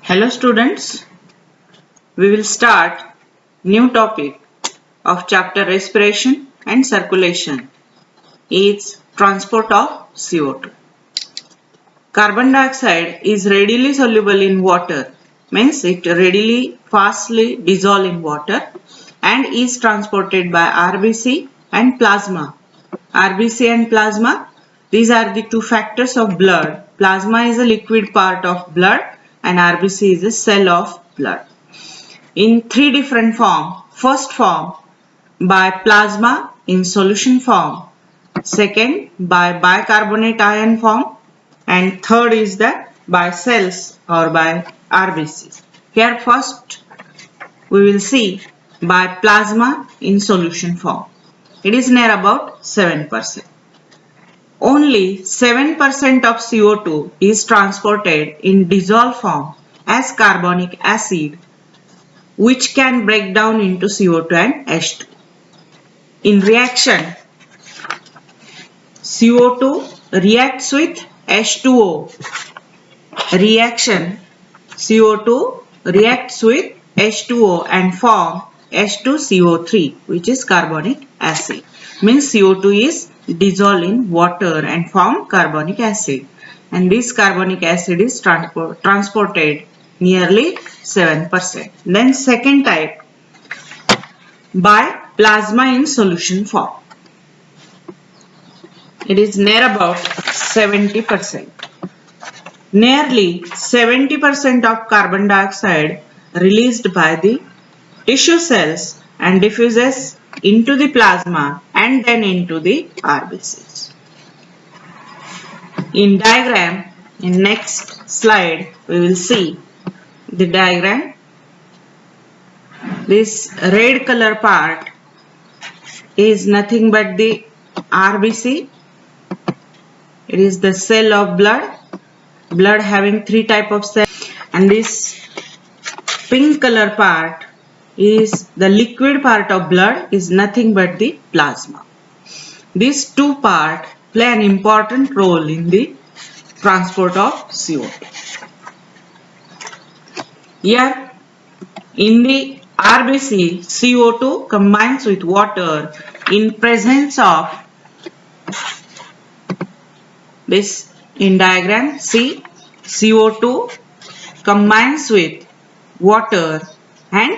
Hello students, we will start new topic of chapter respiration and circulation. It's transport of CO2. Carbon dioxide is readily soluble in water, means it readily fastly dissolve in water and is transported by RBC and plasma. RBC and plasma, these are the two factors of blood. Plasma is a liquid part of blood and RBC is a cell of blood. In three different forms. First form by plasma in solution form. Second by bicarbonate ion form. And third is that by cells or by RBC. Here first we will see by plasma in solution form. It is near about 7%. Only 7% of CO2 is transported in dissolved form as carbonic acid, which can break down into CO2 and H2. In reaction, CO2 reacts with H2O. Reaction, CO2 reacts with H2O and form H2CO3, which is carbonic acid. Means CO2 is dissolved in water and form carbonic acid, and this carbonic acid is transported nearly 7%. Then second type by plasma in solution form. It is near about 70%. Nearly 70% of carbon dioxide released by the tissue cells and diffuses into the plasma and then into the RBCs. In diagram, in next slide, we will see the diagram. This red color part is nothing but the RBC. It is the cell of blood. Blood having three types of cells, and this pink color part is the liquid part of blood, is nothing but the plasma. These two parts play an important role in the transport of CO2. Here in the RBC, CO2 combines with water in presence of this. In diagram, see, CO2 combines with water and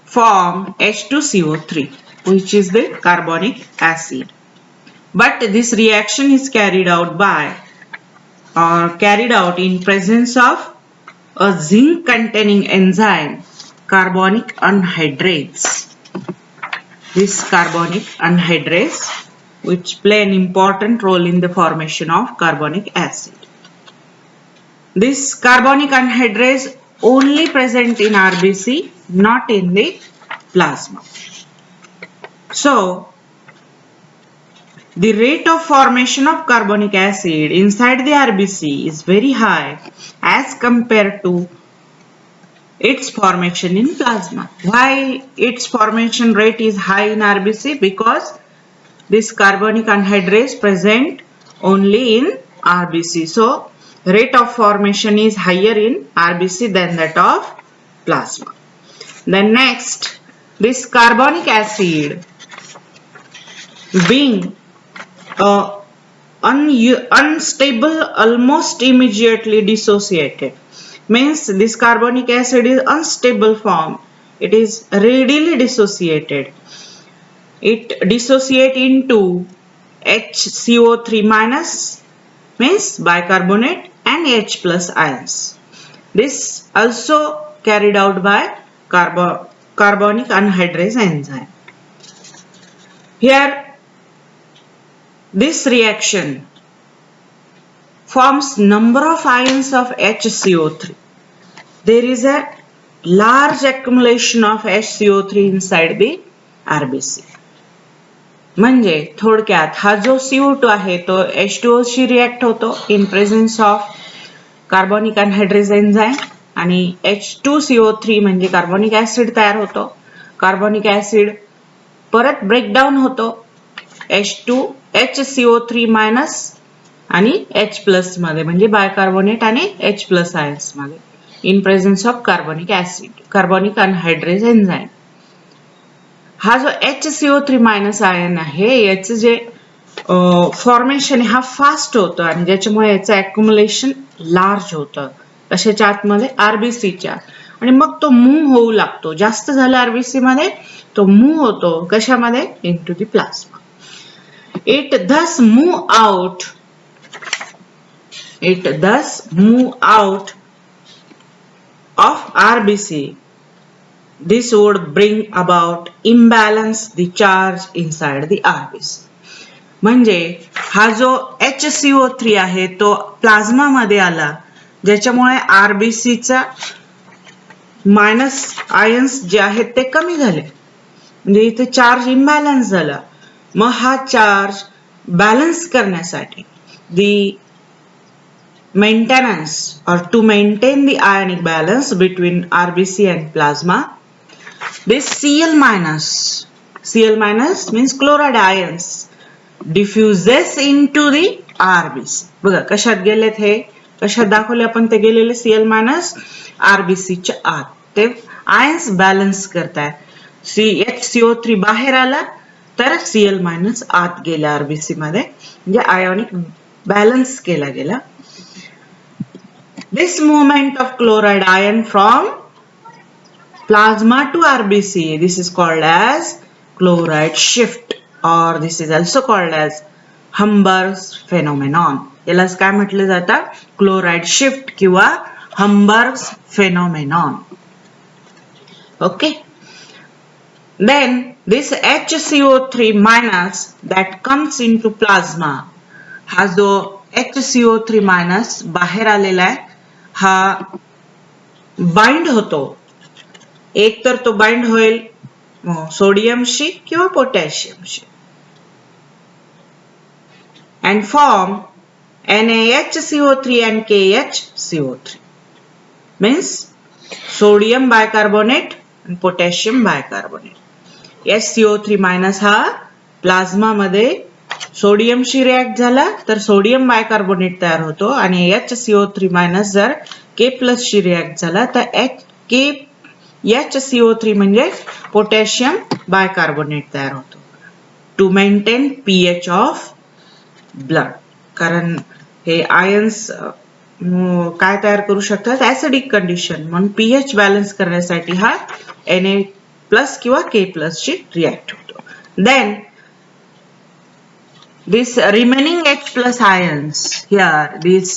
form H2CO3, which is the carbonic acid. But this reaction is carried out in presence of a zinc containing enzyme, carbonic anhydrase. This carbonic anhydrase, which play an important role in the formation of carbonic acid. This carbonic anhydrase only present in RBC, not in the plasma. So, the rate of formation of carbonic acid inside the RBC is very high as compared to its formation in plasma. Why its formation rate is high in RBC? Because this carbonic anhydrase present only in RBC. So, rate of formation is higher in RBC than that of plasma. Then next, this carbonic acid being unstable, almost immediately dissociated. Means this carbonic acid is unstable form. It is readily dissociated. It dissociate into HCO3 minus, means bicarbonate, and H plus ions. This also carried out by carbonic anhydrase enzyme. Here, this reaction forms number of ions of HCO3. There is a large accumulation of HCO3 inside the RBC. म्हणजे थोडक्यात हा जो CO2 आहे तो H2O शी react होतो in presence of carbonic anhydrase enzyme आणि H2CO3 म्हणजे कार्बोनिक ऍसिड तयार होतो. कार्बोनिक ऍसिड परत ब्रेकडाऊन होतो HCO3 मायनस आणि H प्लस मध्ये म्हणजे बायकार्बोनेट आणि H प्लस आयन्स मध्ये. in presence of carbonic acid, carbonic anhydrase enzyme. हा जो HCO3 मायनस आयन आहे याचं जे फॉर्मेशन हा फास्ट होतं आणि ज्याच्यामुळे याचं अक्युमुलेशन लार्ज होतं कशाच्या आतमध्ये आरबीसीच्या आणि मग तो मूव्ह होऊ लागतो जास्त झालं आरबीसी मध्ये तो मूव्ह होतो कशामध्ये into the plasma. It thus move out of RBC. This would bring about imbalance the charge inside the RBC. म्हणजे हा जो HCO3 आहे तो प्लाझ्मा मध्ये आला ज्याच्यामुळे RBC चा मायनस आयन्स जे आहेत ते कमी झाले म्हणजे इथे चार्ज इम्बॅलन्स झाला. मग हा चार्ज बॅलन्स करण्यासाठी maintenance or to maintain the ionic balance between RBC and plasma, this Cl minus means chloride ions diffuses into the RBC. बघा कशात गेलेत हे कशात दाखवले आपण ते गेलेले Cl minus RBC च्या आत ते आयन्स बॅलन्स करतायत HCO3 बाहेर आला तर Cl minus आत गेला RBC मध्ये म्हणजे आयोनिक बॅलन्स केला गेला. This movement of chloride ion from plasma to RBC, this is called as chloride shift or this is also called as Humber's phenomenon. यालाच काय म्हटलं जातं chloride shift किंवा Humber's phenomenon. Okay. Then this HCO3 minus that comes into plasma हा जो HCO3 minus बाहेर आलेला आहे हा बाइंड होतो एक तर तो बाइंड होईल सोडियमशी किंवा पोटॅशियमशी and form NaHCO3 and KHCO3 means sodium bicarbonate and potassium bicarbonate. HCO3 minus हा प्लाझ्मा मध्ये सोडियमशी रिएक्ट झाला तर सोडियम बायकार्बोनेट तयार होतो आणि HCO3 मायनस जर K+ शी रिएक्ट झाला तर HCO3 म्हणजे पोटॅशियम बायकार्बोनेट तयार होतो to maintain pH of blood. कारण हे आयन्स काय तयार करू शकतात ऍसिडिक कंडिशन म्हणून pH बॅलन्स करण्यासाठी हा Na+ किंवा K+ शी रिएक्ट होतो. Then this remaining H+ ions here this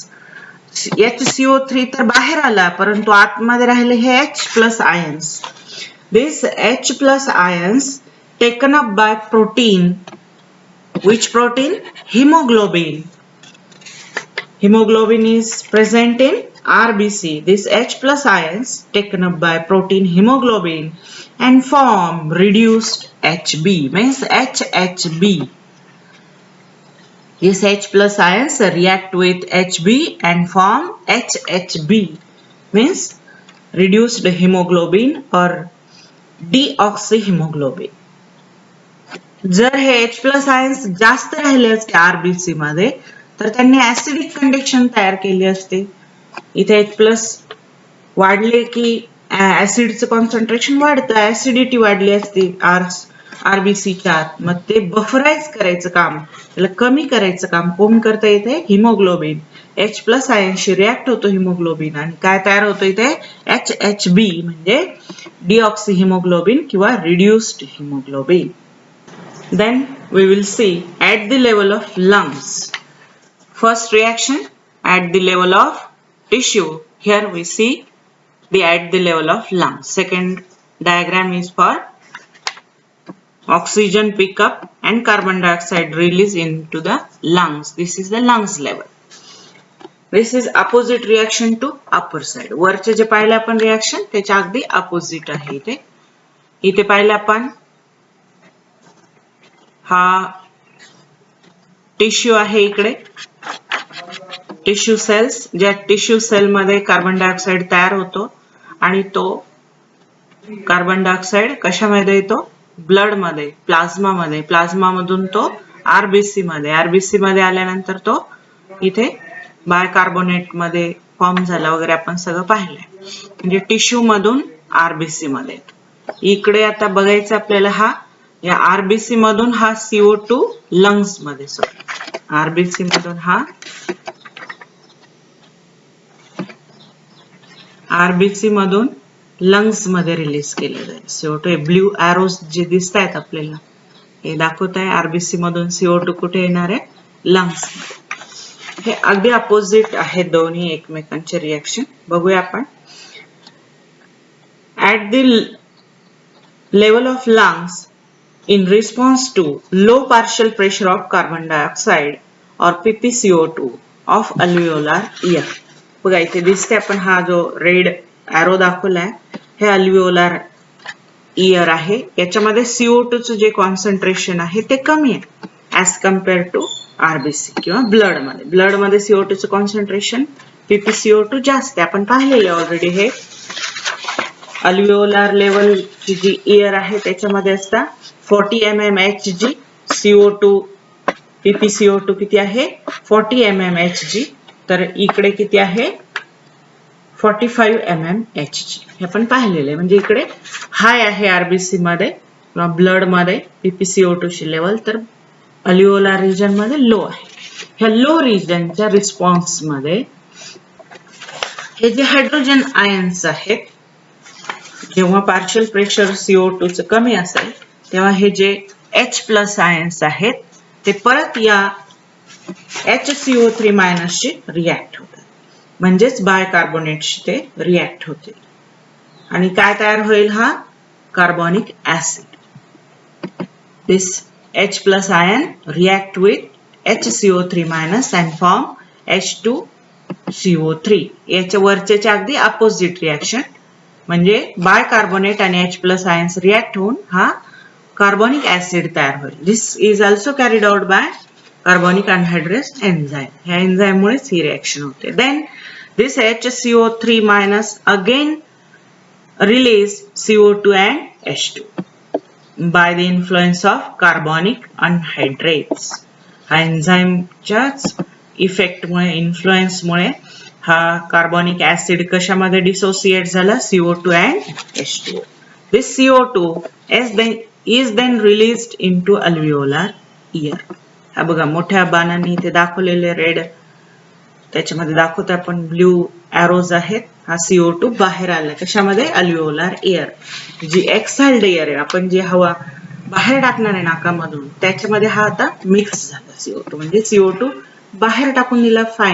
HCO3 तर बाहेर आला परंतु आतमध्ये राहिले हे H+ ions. This H+ ions taken up by protein. Which protein? Hemoglobin. Hemoglobin is present in RBC. This H+ ions taken up by protein hemoglobin and form reduced Hb means HHb. These H+ ions react with Hb and form HHb means reduced hemoglobin or deoxyhemoglobin. जर हे H+ ions जास्त राहिले असते RBC मध्ये तर त्यांनी acidic condition तयार केली असते. इथे H+ वाढले की ऍसिडचं कॉन्सन्ट्रेशन वाढतं ऍसिडिटी वाढली असती RBC च्या आत मग ते बफराइज करायचं काम त्याला कमी करायचं काम कोण करतं इथे हिमोग्लोबिन H+ आयनशी रिएक्ट होतो हिमोग्लोबिन आणि काय तयार होतं इथे HHb म्हणजे डिऑक्सिहिमोग्लोबिन किंवा reduced haemoglobin. Then we will see at the level of lungs. First reaction at the level of tissue. Here we see at the level of lungs. Second diagram is for oxygen pickup and carbon dioxide release into the lungs. This is the lungs level. This is opposite reaction to upper side. वरचे जे पाहिले आपण reaction त्याच्या अगदी opposite आहे इथे. इथे पाहिले आपण हा टिश्यू आहे इकडे टिश्यू सेल्स ज्या टिश्यू सेल मध्ये कार्बन डायऑक्साइड तयार होतो आणि तो कार्बन डायऑक्साइड कशामध्ये येतो ब्लड मध्ये प्लाझ्मा मधून तो आरबीसी मध्ये आल्यानंतर तो इथे बायकार्बोनेट मध्ये फॉर्म झाला वगैरे आपण सगळं पाहिलंय. म्हणजे टिश्यू मधून आरबीसी मध्ये. इकडे आता बघायचं आपल्याला हा या आरबीसी मधून हा CO2 लंग्स मध्ये, सॉरी आरबीसी मधून हा आरबीसी मधून लंग्स मध्ये रिलीज केले जाईल CO2. हे ब्ल्यू एरोज जे दिसत आहेत आपल्याला हे दाखवत आहे आरबीसी मधून CO2 कुठे येणार आहे, लंग्स. हे अगदी अपोजिट आहे दोन्ही एकमेकांचे रिएक्शन. बघूया आपण. At the level of lungs in response to low partial pressure of carbon dioxide or PpCO2 of alveolar ear. बघा इथे दिसते आपण हा जो रेड एरो दाखवलाय हे अल्व्हिओलार इयर आहे. याच्यामध्ये CO2 चं जे कॉन्सन्ट्रेशन आहे ते कमी आहे ऍज कम्पेअर टू आरबीसी किंवा ब्लड मध्ये. ब्लड मध्ये CO2 चं कॉन्सन्ट्रेशन PpCO2 जास्त आहे. आपण पाहिलेले ऑलरेडी हे अल्व्हिओलार लेवल ची जी इयर आहे त्याच्यामध्ये असतात 40 mmHg CO2 PpCO2 किती आहे 40 mmHg. तर इकडे किती आहे 45 mmHg. हे आपण पाहिलेले. म्हणजे इकडे हाय आहे आरबीसी मध्ये किंवा ब्लड मध्ये PpCO2 ची लेवल, तर अल्व्हिओलार रिजन मध्ये लो आहे. ह्या लो रिजनच्या रिस्पॉन्स मध्ये हे जे हायड्रोजन आयन्स आहेत, जेव्हा पार्शियल प्रेशर CO2 चं कमी असेल तेव्हा हे जे H+ आयन्स आहेत ते परत या HCO3- शी रिॲक्ट होतात. म्हणजेच बायकार्बोनेटशी ते रिॲक्ट होतील आणि काय तयार होईल, हा carbonic acid. This H+ ion react with HCO3- and form H2CO3. याच्या वरच्या अगदी अपोजिट रिॲक्शन म्हणजे बायकार्बोनेट आणि H+ आयन्स रिॲक्ट होऊन हा कार्बोनिक ऍसिड तयार होईल. This is also carried out by carbonic anhydrase enzyme. ह्या एन्झाइम मुळेच ही रिॲक्शन होते. Then this HCO3- again release CO2 and H2 by the influence of carbonic anhydrase. हा एन्झाइमच्याच इफेक्ट मुळे, इन्फ्लुएन्स मुळे हा कार्बोनिक ऍसिड कशामध्ये डिसोसिएट झाला, CO2 and H2. This CO2 is then released into alveolar ear. हा बघा मोठ्या बाणांनी इथे दाखवलेले रेड, त्याच्यामध्ये दाखवतो आपण ब्ल्यू एरोज आहेत. हा CO2 बाहेर आला कशामध्ये, अल्व्हिओलार एअर. जी एक्सहाल्ड एअर आहे, आपण जी हवा बाहेर टाकणार आहे नाकामधून त्याच्यामध्ये हा आता मिक्स झाला CO2. म्हणजे CO2 बाहेर टाकून दिला फायनल.